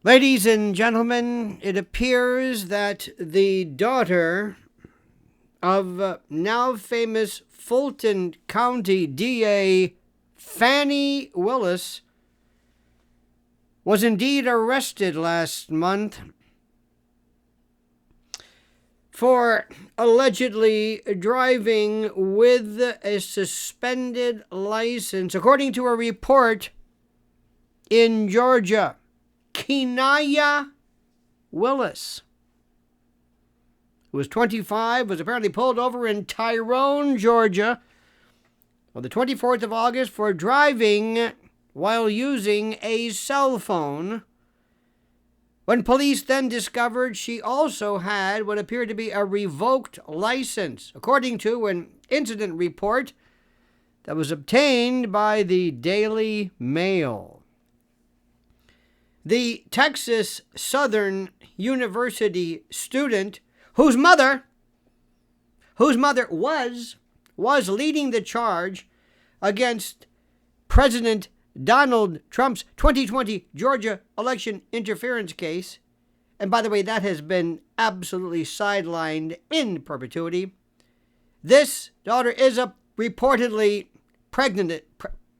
Ladies and gentlemen, it appears that the daughter of now famous Fulton County DA Fani Willis was indeed arrested last month for allegedly driving with a suspended license, according to a report in Georgia. Kinaya Willis, who was 25, was apparently pulled over in Tyrone, Georgia, on the 24th of August for driving while using a cell phone, when police then discovered she also had what appeared to be a revoked license, according to an incident report that was obtained by the Daily Mail. The Texas Southern University student whose mother was leading the charge against President Donald Trump's 2020 Georgia election interference case, and by the way, that has been absolutely sidelined in perpetuity. This daughter is reportedly pregnant.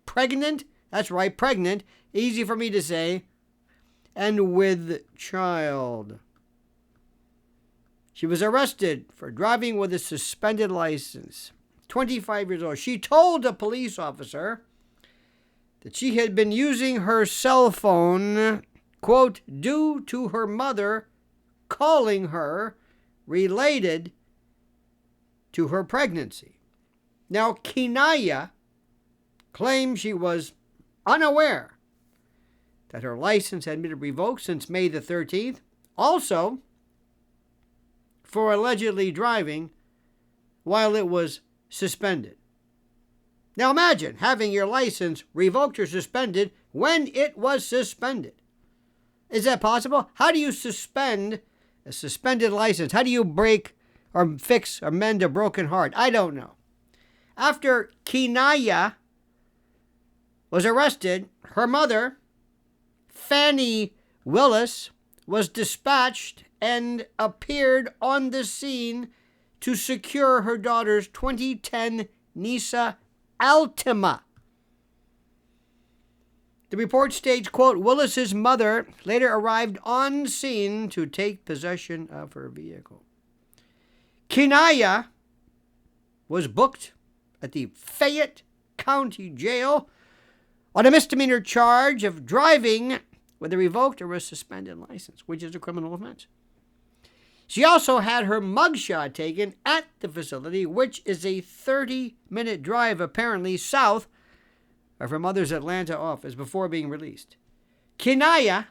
Pregnant? That's right, pregnant. Easy for me to say. And with child. She was arrested for driving with a suspended license. 25 years old. She told a police officer that she had been using her cell phone, quote, due to her mother calling her related to her pregnancy. Now, Kinaya claimed she was unaware that her license had been revoked since May the 13th, also for allegedly driving while it was suspended. Now imagine having your license revoked or suspended when it was suspended. Is that possible? How do you suspend a suspended license? How do you break or fix or mend a broken heart? I don't know. After Kinaya was arrested, her mother, Fani Willis, was dispatched and appeared on the scene to secure her daughter's 2010 Nissan Altima. The report states, quote, Willis's mother later arrived on scene to take possession of her vehicle. Kinaya was booked at the Fayette County Jail on a misdemeanor charge of driving with a revoked or a suspended license, which is a criminal offense. She also had her mugshot taken at the facility, which is a 30-minute drive apparently south of her mother's Atlanta office, before being released. Kinaya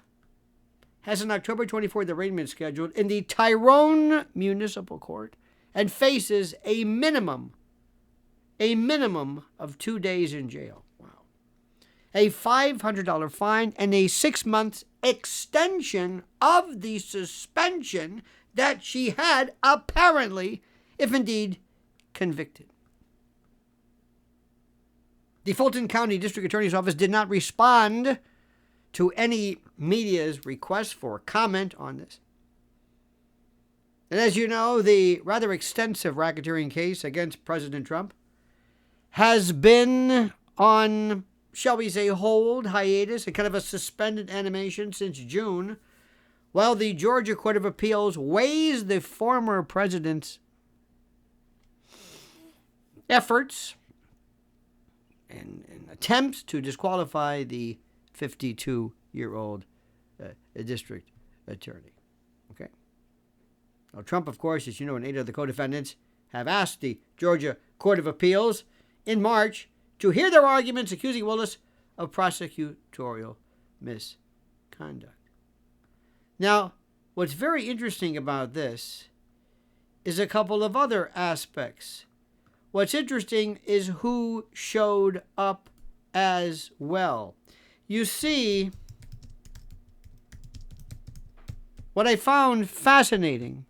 has an October 24th arraignment scheduled in the Tyrone Municipal Court and faces a minimum of 2 days in jail. A $500 fine, and a 6-month extension of the suspension that she had apparently, if indeed convicted. The Fulton County District Attorney's Office did not respond to any media's request for comment on this. And as you know, the rather extensive racketeering case against President Trump has been on, shall we say, hold, hiatus, a kind of a suspended animation since June, while the Georgia Court of Appeals weighs the former president's efforts and attempts to disqualify the 52-year-old district attorney. Okay. Now, Trump, of course, as you know, and 8 of the co-defendants have asked the Georgia Court of Appeals in March to hear their arguments accusing Willis of prosecutorial misconduct. Now, what's very interesting about this is a couple of other aspects. What's interesting is who showed up as well. You see, what I found fascinating,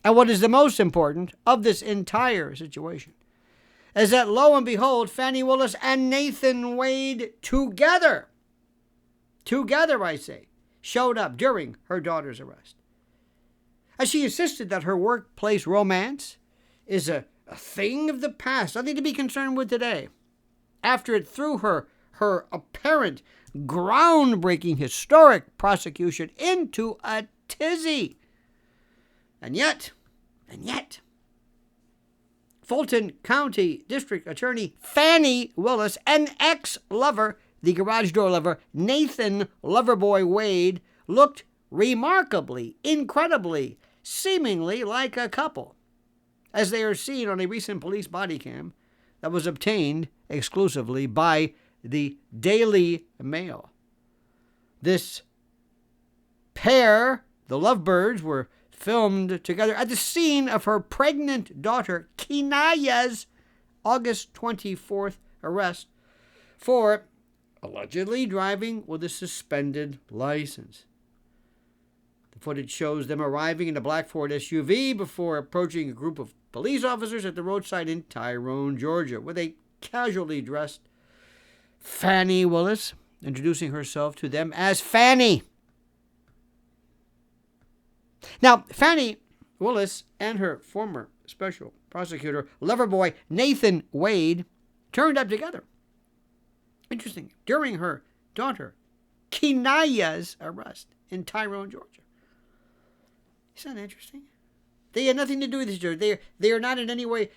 and what is the most important of this entire situation, is that lo and behold, Fani Willis and Nathan Wade together I say, showed up during her daughter's arrest. As she insisted that her workplace romance is a thing of the past, nothing to be concerned with today, after it threw her apparent, groundbreaking, historic prosecution into a tizzy. And yet, Fulton County District Attorney Fani Willis, an ex-lover, the garage door lover, Nathan Loverboy Wade, looked remarkably, incredibly, seemingly like a couple, as they are seen on a recent police body cam that was obtained exclusively by the Daily Mail. This pair, the lovebirds, were filmed together at the scene of her pregnant daughter Kinaya's August 24th arrest for allegedly driving with a suspended license. The footage shows them arriving in a black Ford SUV before approaching a group of police officers at the roadside in Tyrone, Georgia, with a casually dressed Fani Willis introducing herself to them as Fanny. Now, Fani Willis and her former special prosecutor, Loverboy Nathan Wade, turned up together. Interesting. During her daughter Kinaya's arrest in Tyrone, Georgia. Isn't that interesting? They had nothing to do with each other. They are not in any way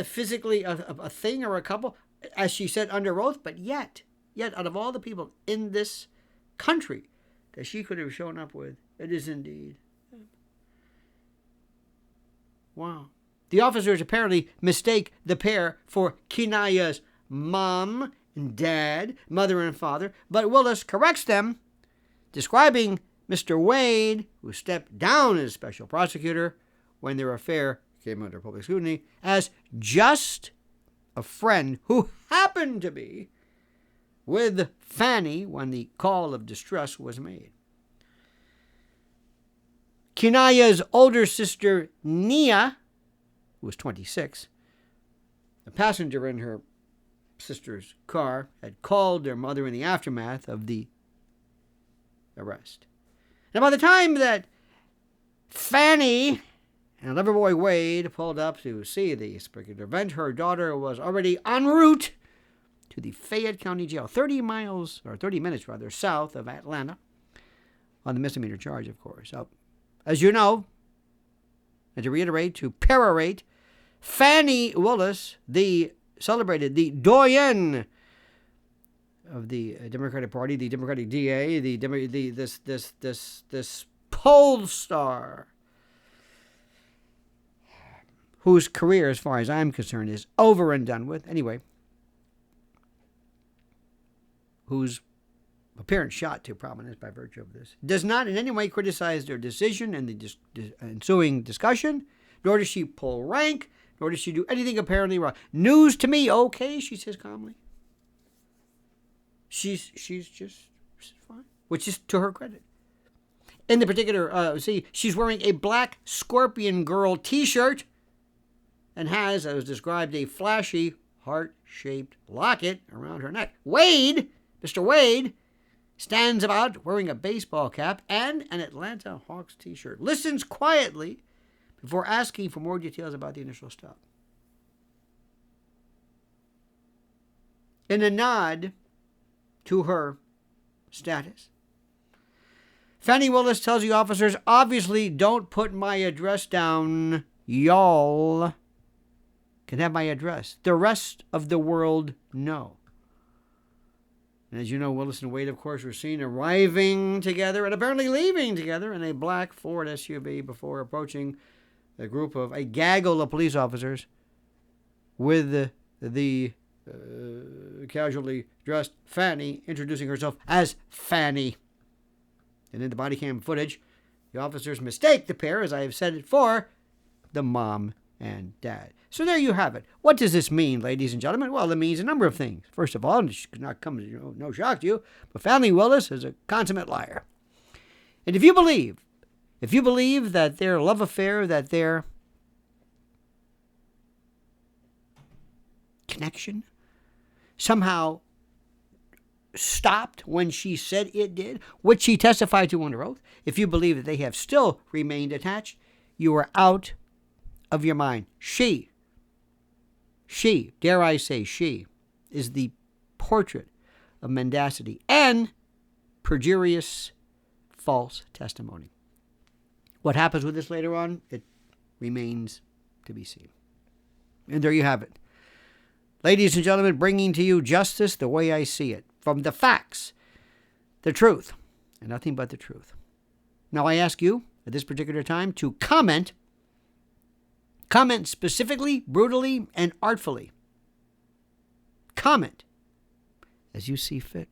physically a thing or a couple, as she said under oath, but yet, out of all the people in this country that she could have shown up with, it is indeed. Wow. The officers apparently mistake the pair for Kinaya's mom and dad, mother and father, but Willis corrects them, describing Mr. Wade, who stepped down as special prosecutor when their affair came under public scrutiny, as just a friend who happened to be with Fanny when the call of distress was made. Kinaya's older sister, Nia, who was 26, a passenger in her sister's car, had called their mother in the aftermath of the arrest. Now, by the time that Fanny and Loverboy Wade pulled up to see the particular event, her daughter was already en route to the Fayette County Jail, 30 minutes south of Atlanta, on the misdemeanor charge, of course. So, as you know, and to reiterate, to perorate, Fani Willis, the doyen of the Democratic Party, the Democratic DA, this poll star, whose career, as far as I'm concerned, is over and done with. Anyway, whose apparent shot to prominence by virtue of this, does not in any way criticize their decision and the ensuing discussion, nor does she pull rank, nor does she do anything apparently wrong. News to me, okay, she says calmly. She's fine, which is to her credit. In the particular, she's wearing a black Scorpion Girl t-shirt and has, as described, a flashy heart-shaped locket around her neck. Mr. Wade, stands about wearing a baseball cap and an Atlanta Hawks t-shirt. Listens quietly before asking for more details about the initial stop. In a nod to her status, Fani Willis tells the officers, obviously don't put my address down. Y'all can have my address. The rest of the world, no. And as you know, Willis and Wade, of course, were seen arriving together and apparently leaving together in a black Ford SUV before approaching a gaggle of police officers with the casually dressed Fanny introducing herself as Fanny. And in the body cam footage, the officers mistake the pair, as I have said it, for the mom and dad. So there you have it. What does this mean, ladies and gentlemen? Well, it means a number of things. First of all, and it should not come as no shock to you, but Fani Willis is a consummate liar. And if you believe that their love affair, that their connection somehow stopped when she said it did, which she testified to under oath, if you believe that they have still remained attached, you are out of your mind. She, dare I say she, is the portrait of mendacity and perjurious false testimony. What happens with this later on, it remains to be seen. And there you have it. Ladies and gentlemen, bringing to you justice the way I see it, from the facts, the truth, and nothing but the truth. Now I ask you, at this particular time, to comment specifically, brutally, and artfully. Comment as you see fit.